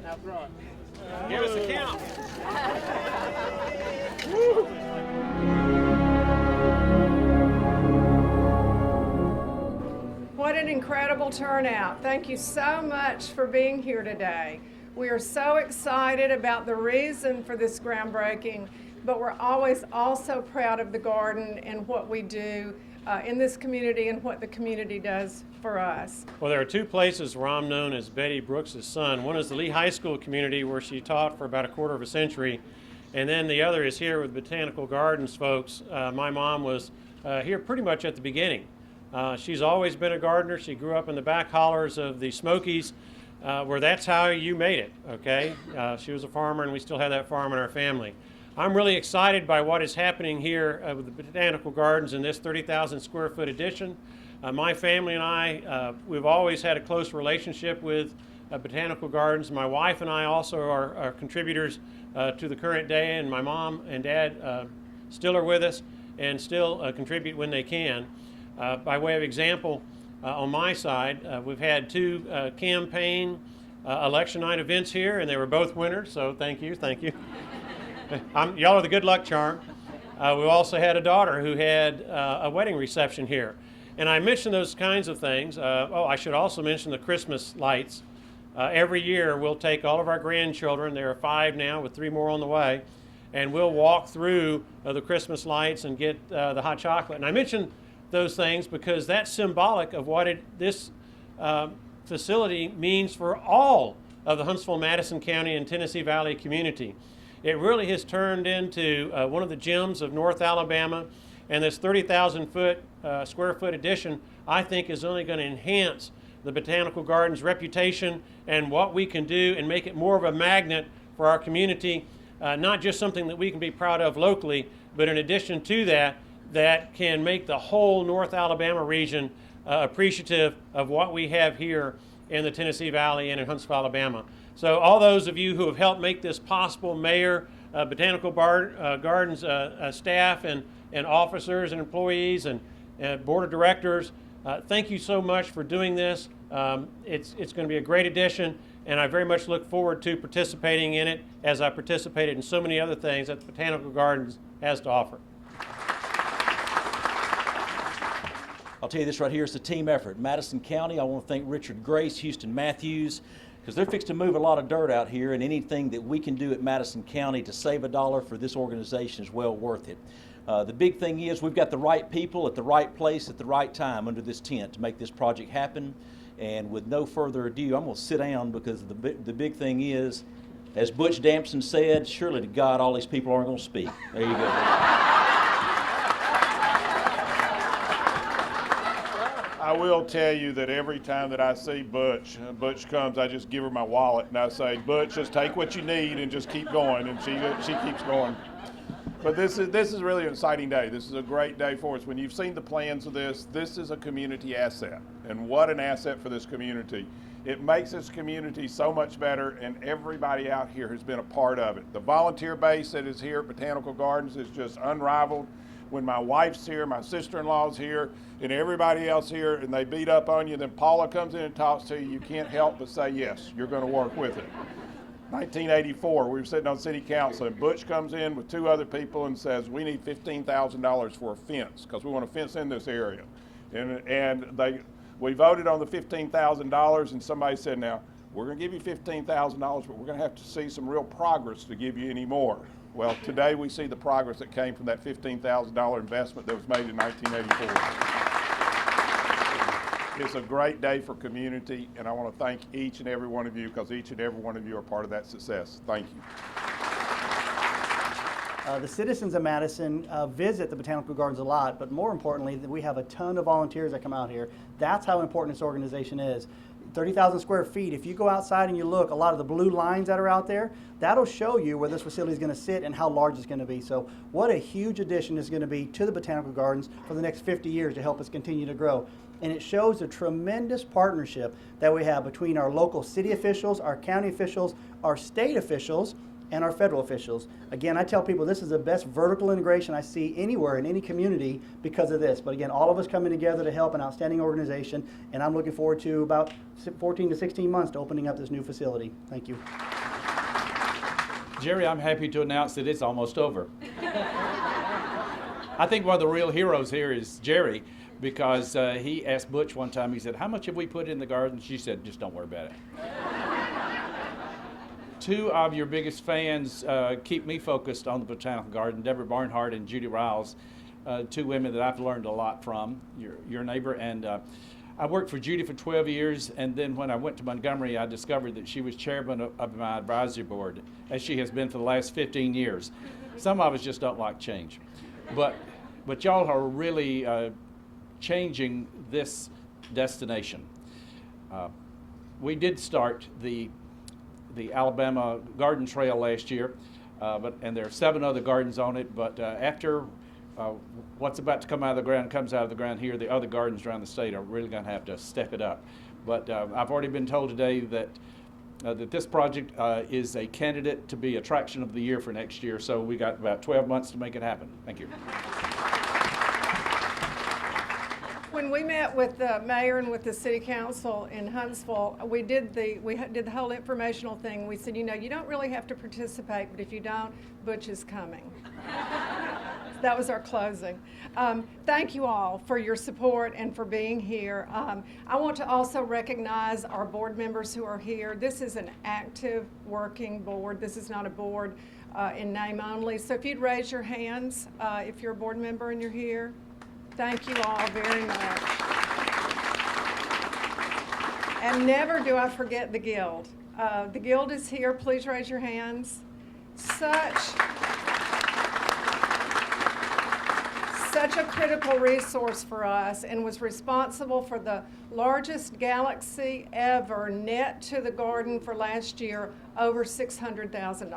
That's right. Give us a count. What an incredible turnout. Thank you so much for being here today. We are so excited about the reason for this groundbreaking, but we're always also proud of the garden and what we do in this community and what the community does for us. Well, there are two places where I'm known as Betty Brooks' son. One is the Lee High School community where she taught for about a quarter of a century, and then the other is here with Botanical Gardens folks. My mom was here pretty much at the beginning. She's always been a gardener. She grew up in the back hollers of the Smokies, where that's how you made it, okay? She was a farmer, and we still have that farm in our family. I'm really excited by what is happening here with the Botanical Gardens in this 30,000 square foot addition. My family and I, we've always had a close relationship with Botanical Gardens. My wife and I also are contributors to the current day, and my mom and dad still are with us and still contribute when they can. By way of example, on my side, we've had two campaign election night events here, and they were both winners, so thank you. Y'all are the good luck charm. We also had a daughter who had a wedding reception here. And I mentioned those kinds of things. I should also mention the Christmas lights. Every year we'll take all of our grandchildren, there are 5 now with 3 more on the way, and we'll walk through the Christmas lights and get the hot chocolate. And I mentioned those things because that's symbolic of what this facility means for all of the Huntsville, Madison County, and Tennessee Valley community. It really has turned into one of the gems of North Alabama, and this 30,000 square foot addition, I think, is only going to enhance the Botanical Gardens' reputation and what we can do and make it more of a magnet for our community, not just something that we can be proud of locally, but in addition to that, that can make the whole North Alabama region appreciative of what we have here in the Tennessee Valley and in Huntsville, Alabama. So all those of you who have helped make this possible, Mayor, Botanical Gardens staff and officers and employees and Board of Directors, thank you so much for doing this. It's going to be a great addition, and I very much look forward to participating in it as I participated in so many other things that the Botanical Gardens has to offer. I'll tell you this right here, it's a team effort. Madison County, I want to thank Richard Grace, Houston Matthews, because they're fixed to move a lot of dirt out here, and anything that we can do at Madison County to save a dollar for this organization is well worth it. The big thing is we've got the right people at the right place at the right time under this tent to make this project happen. And with no further ado, I'm going to sit down because the big thing is, as Butch Dampson said, surely to God all these people aren't going to speak. There you go. I will tell you that every time that I see Butch comes, I just give her my wallet and I say, Butch, just take what you need and just keep going, and she keeps going. But this is really an exciting day. This is a great day for us. When you've seen the plans of this is a community asset, and what an asset for this community. It makes this community so much better, and everybody out here has been a part of it. The volunteer base that is here at Botanical Gardens is just unrivaled. When my wife's here, my sister-in-law's here, and everybody else here, and they beat up on you, then Paula comes in and talks to you, you can't help but say, yes, you're going to work with it. 1984, we were sitting on city council, and Butch comes in with 2 other people and says, we need $15,000 for a fence, because we want to fence in this area. And we voted on the $15,000, and somebody said, now, we're going to give you $15,000, but we're going to have to see some real progress to give you any more. Well, today we see the progress that came from that $15,000 investment that was made in 1984. It's a great day for community, and I want to thank each and every one of you, because each and every one of you are part of that success. Thank you. The citizens of Madison visit the Botanical Gardens a lot, but more importantly, we have a ton of volunteers that come out here. That's how important this organization is. 30,000 square feet, if you go outside and you look, a lot of the blue lines that are out there, that'll show you where this facility is going to sit and how large it's going to be. So what a huge addition is going to be to the Botanical Gardens for the next 50 years to help us continue to grow. And it shows the tremendous partnership that we have between our local city officials, our county officials, our state officials, and our federal officials. Again, I tell people this is the best vertical integration I see anywhere in any community because of this. But again, all of us coming together to help an outstanding organization, and I'm looking forward to about 14 to 16 months to opening up this new facility. Thank you. Jerry, I'm happy to announce that it's almost over. I think one of the real heroes here is Jerry, because he asked Butch one time, he said, how much have we put in the garden? She said, just don't worry about it. Two of your biggest fans keep me focused on the Botanical Garden, Deborah Barnhart and Judy Riles, two women that I've learned a lot from, your neighbor. And I worked for Judy for 12 years, and then when I went to Montgomery, I discovered that she was chairman of my advisory board, as she has been for the last 15 years. Some of us just don't like change. But y'all are really changing this destination. We did start the Alabama Garden Trail last year, and there are 7 other gardens on it, but after what's about to come out of the ground comes out of the ground here, the other gardens around the state are really going to have to step it up. But I've already been told today that this project is a candidate to be Attraction of the Year for next year, so we got about 12 months to make it happen. Thank you. When we met with the mayor and with the city council in Huntsville, we did the whole informational thing. We said, you know, you don't really have to participate, but if you don't, Butch is coming. That was our closing. Thank you all for your support and for being here. I want to also recognize our board members who are here. This is an active working board. This is not a board in name only. So if you'd raise your hands if you're a board member and you're here. Thank you all very much. And never do I forget the Guild. The Guild is here. Please raise your hands. Such a critical resource for us, and was responsible for the largest galaxy ever net to the garden for last year, over $600,000.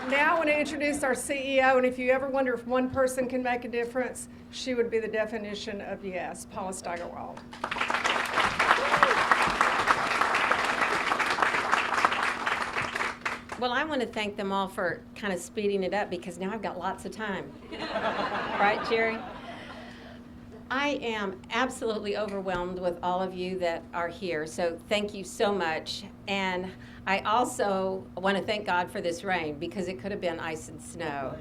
Now I want to introduce our CEO, and if you ever wonder if one person can make a difference, she would be the definition of yes, Paula Steigerwald. Well, I want to thank them all for kind of speeding it up, because now I've got lots of time. Right, Jerry? I am absolutely overwhelmed with all of you that are here, so thank you so much. And I also want to thank God for this rain, because it could have been ice and snow.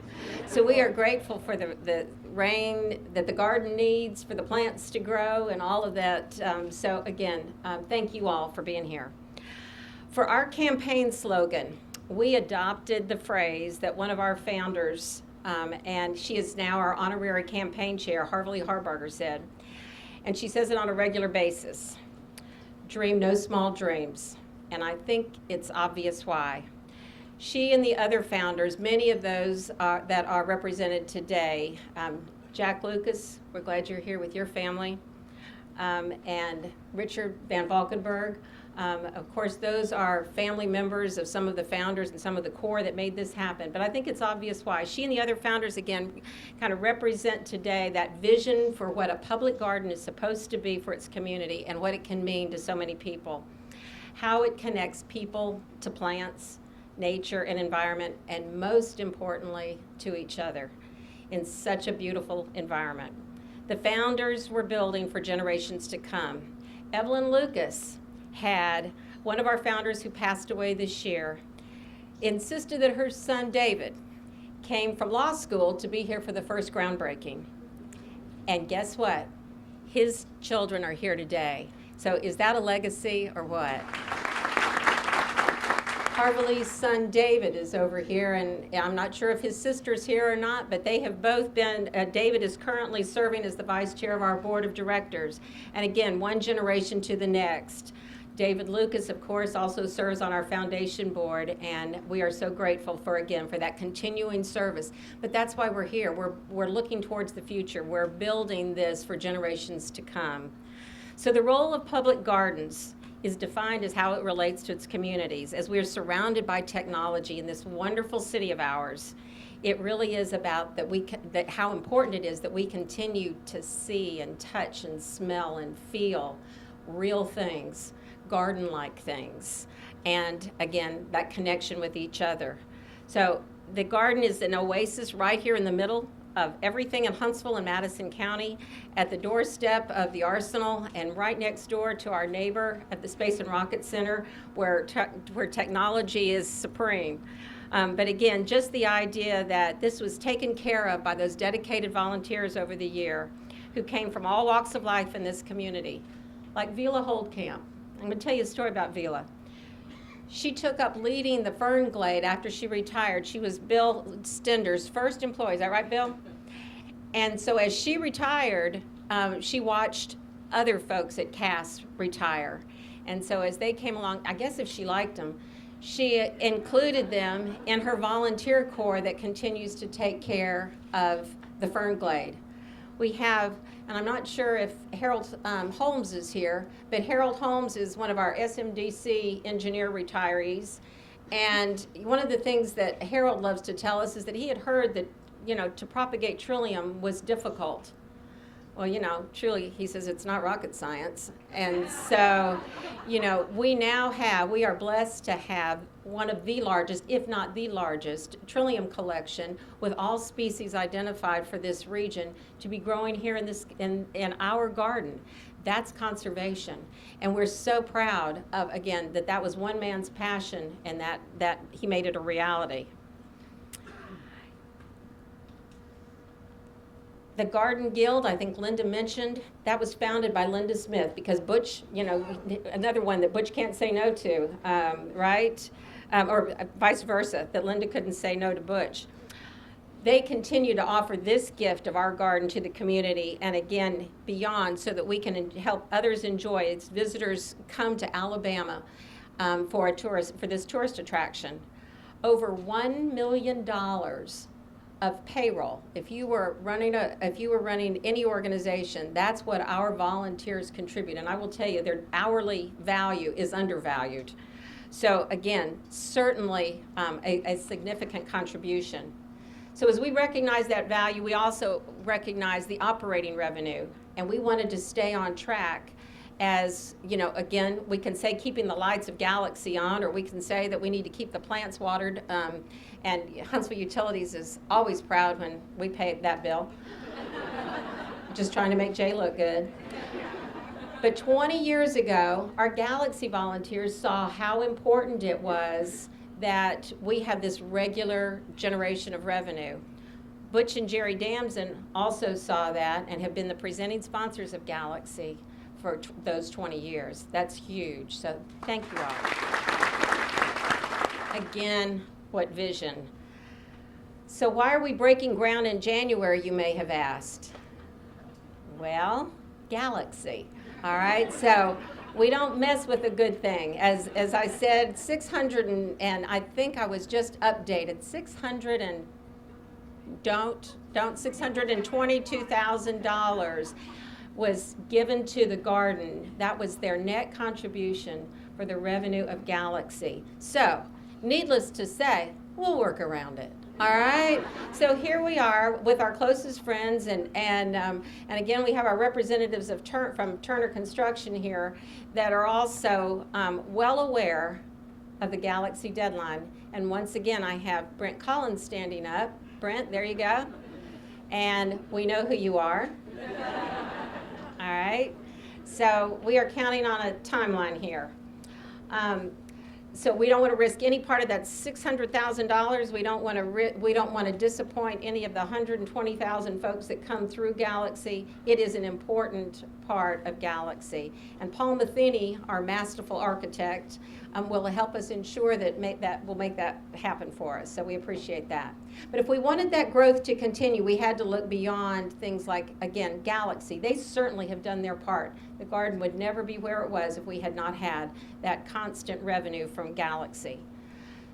So we are grateful for the rain that the garden needs, for the plants to grow and all of that. So again, thank you all for being here. For our campaign slogan, we adopted the phrase that one of our founders, and she is now our honorary campaign chair, Harvey Harburger, said, and she says it on a regular basis: dream no small dreams. And I think it's obvious why. She and the other founders, many of those that are represented today, Jack Lucas, we're glad you're here with your family, and Richard Van Valkenburg. Of course, those are family members of some of the founders and some of the core that made this happen. But I think it's obvious why. She and the other founders, again, kind of represent today that vision for what a public garden is supposed to be for its community and what it can mean to so many people. How it connects people to plants, nature, and environment, and most importantly, to each other in such a beautiful environment. The founders were building for generations to come. Evelyn Lucas had, one of our founders who passed away this year, insisted that her son David came from law school to be here for the first groundbreaking. And guess what? His children are here today. So is that a legacy or what? Harvey's son David is over here, and I'm not sure if his sister's here or not, but they have both been, David is currently serving as the vice chair of our board of directors. And again, one generation to the next. David Lucas, of course, also serves on our foundation board, and we are so grateful for, again, for that continuing service. But that's why we're here. We're looking towards the future. We're building this for generations to come. So the role of public gardens is defined as how it relates to its communities. As we are surrounded by technology in this wonderful city of ours, it really is about how important it is that we continue to see and touch and smell and feel real things, garden-like things, and again, that connection with each other. So the garden is an oasis right here in the middle of everything in Huntsville and Madison County, at the doorstep of the Arsenal and right next door to our neighbor at the Space and Rocket Center, where technology is supreme. But again, just the idea that this was taken care of by those dedicated volunteers over the year who came from all walks of life in this community, like Vila Holdkamp. I'm going to tell you a story about Vila. She took up leading the Fern Glade after she retired. She was Bill Stender's first employee. Is that right, Bill? And so as she retired, she watched other folks at CAS retire. And so as they came along, I guess if she liked them, she included them in her volunteer corps that continues to take care of the Fern Glade. We have, and I'm not sure if Harold Holmes is here, but Harold Holmes is one of our SMDC engineer retirees. And one of the things that Harold loves to tell us is that he had heard that, to propagate trillium was difficult. Well, truly, he says it's not rocket science. And so, we are blessed to have one of the largest, if not the largest, trillium collection with all species identified for this region to be growing here in our garden. That's conservation. And we're so proud of, again, that was one man's passion and that he made it a reality. The Garden Guild, I think Linda mentioned, that was founded by Linda Smith because Butch, another one that Butch can't say no to, right? Or vice versa, that Linda couldn't say no to Butch. They continue to offer this gift of our garden to the community and again, beyond, so that we can help others enjoy it. Visitors come to Alabama for this tourist attraction. Over $1 million of payroll. If you were running any organization, that's what our volunteers contribute. And I will tell you, their hourly value is undervalued. So again, certainly a significant contribution. So as we recognize that value, we also recognize the operating revenue. And we wanted to stay on track as, again, we can say keeping the lights of Galaxy on, or we can say that we need to keep the plants watered. And Huntsville Utilities is always proud when we pay that bill. Just trying to make Jay look good. But 20 years ago, our Galaxy volunteers saw how important it was that we have this regular generation of revenue. Butch and Jerry Damson also saw that and have been the presenting sponsors of Galaxy for those 20 years. That's huge. So thank you all. Again, what vision. So why are we breaking ground in January, you may have asked? Well, Galaxy. All right, so we don't mess with a good thing. As I said, 622,000 was given to the garden. That was their net contribution for the revenue of Galaxy. So, needless to say, we'll work around it. All right. So here we are with our closest friends, and again we have our representatives from Turner Construction here that are also well aware of the Galaxy deadline. And once again, I have Brent Collins standing up. Brent, there you go. And we know who you are. All right. So we are counting on a timeline here. So we don't want to risk any part of that $600,000. We don't want to disappoint any of the 120,000 folks that come through Galaxy. It is an important part of Galaxy. And Paul Matheny, our masterful architect, will help us ensure that will make that happen for us. So we appreciate that. But if we wanted that growth to continue, we had to look beyond things like, again, Galaxy. They certainly have done their part. The garden would never be where it was if we had not had that constant revenue from Galaxy.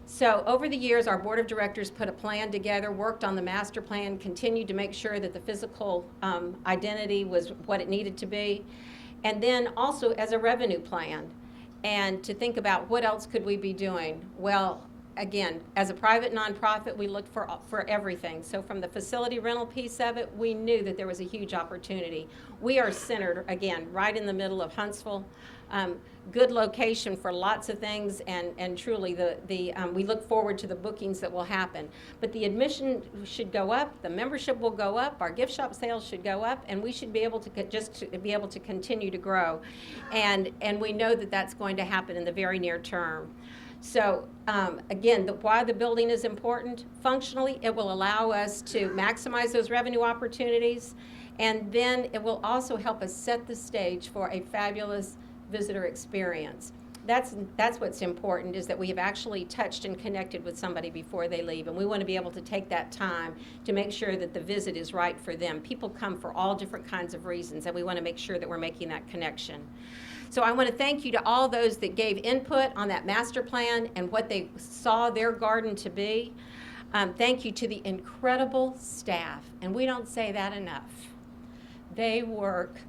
So over the years, our board of directors put a plan together, worked on the master plan, continued to make sure that the physical identity was what it needed to be, and then also as a revenue plan, and to think about what else could we be doing. Well, again, as a private nonprofit, we looked for everything. So from the facility rental piece of it, we knew that there was a huge opportunity. We are centered, again, right in the middle of Huntsville. Good location for lots of things, and truly we look forward to the bookings that will happen. But the admission should go up, the membership will go up, our gift shop sales should go up, and we should be able to continue to grow. And we know that that's going to happen in the very near term. So again, why the building is important, functionally, it will allow us to maximize those revenue opportunities, and then it will also help us set the stage for a fabulous visitor experience. That's what's important, is that we have actually touched and connected with somebody before they leave, and we want to be able to take that time to make sure that the visit is right for them. People come for all different kinds of reasons, and we want to make sure that we're making that connection. So I want to thank you to all those that gave input on that master plan and what they saw their garden to be. Thank you to the incredible staff, and we don't say that enough. They work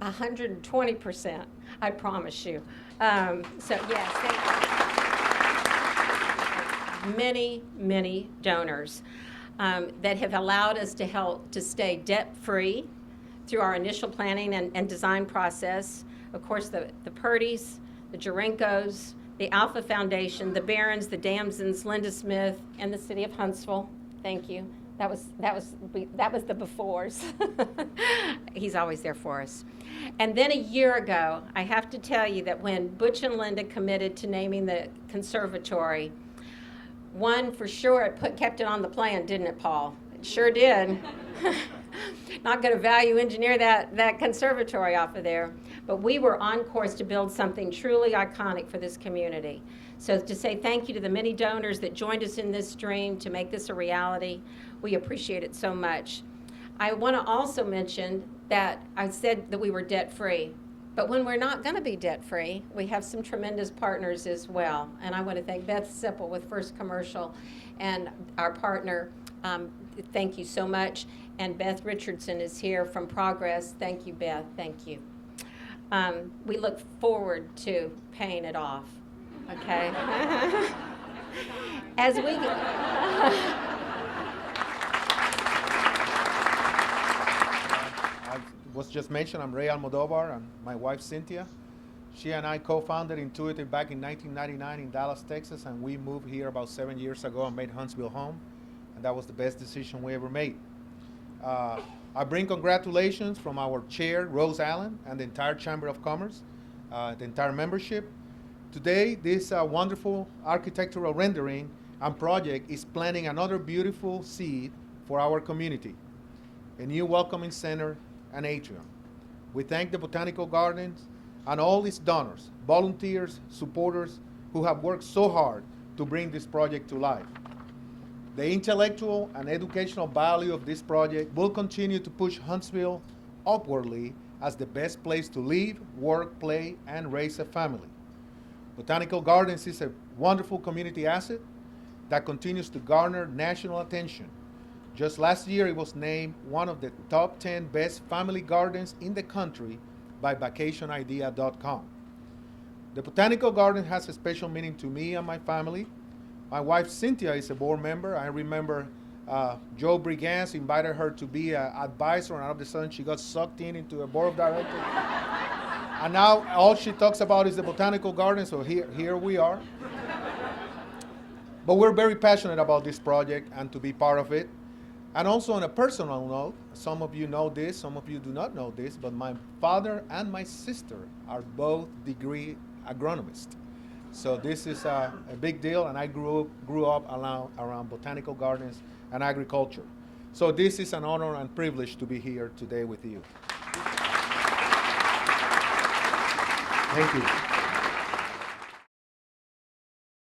120%, I promise you. So yes, thank you. Many, many donors that have allowed us to help to stay debt-free through our initial planning and design process. Of course, the Purdy's, the Jurenkos, the Alpha Foundation, the Barons, the Damsons, Linda Smith, and the City of Huntsville. Thank you. That was the befores. He's always there for us. And then a year ago, I have to tell you that when Butch and Linda committed to naming the conservatory, one for sure it kept it on the plan, didn't it, Paul? It sure did. Not going to value engineer that conservatory off of there, but we were on course to build something truly iconic for this community. So to say thank you to the many donors that joined us in this dream to make this a reality, we appreciate it so much. I want to also mention that I said that we were debt-free, but when we're not going to be debt-free, we have some tremendous partners as well. And I want to thank Beth Sipple with First Commercial and our partner. Thank you so much. And Beth Richardson is here from Progress. Thank you, Beth. Thank you. We look forward to paying it off. Okay? As we was just mentioned, I'm Ray Almodovar and my wife Cynthia. She and I co-founded Intuitive back in 1999 in Dallas, Texas, and we moved here about 7 years ago and made Huntsville home, and that was the best decision we ever made. I bring congratulations from our chair, Rose Allen, and the entire Chamber of Commerce, the entire membership. Today, this wonderful architectural rendering and project is planting another beautiful seed for our community, a new welcoming center and atrium. We thank the Botanical Gardens and all its donors, volunteers, supporters who have worked so hard to bring this project to life. The intellectual and educational value of this project will continue to push Huntsville upwardly as the best place to live, work, play, and raise a family. Botanical Gardens is a wonderful community asset that continues to garner national attention. Just last year, it was named one of the top 10 best family gardens in the country by vacationidea.com. The Botanical Garden has a special meaning to me and my family. My wife Cynthia is a board member. I remember Joe Brigance invited her to be an advisor, and all of a sudden she got sucked into a board of directors. And now all she talks about is the Botanical Garden, so here we are. But we're very passionate about this project and to be part of it. And also on a personal note, some of you know this, some of you do not know this, but my father and my sister are both degree agronomists. So this is a big deal, and I grew up around botanical gardens and agriculture. So this is an honor and privilege to be here today with you. Thank you.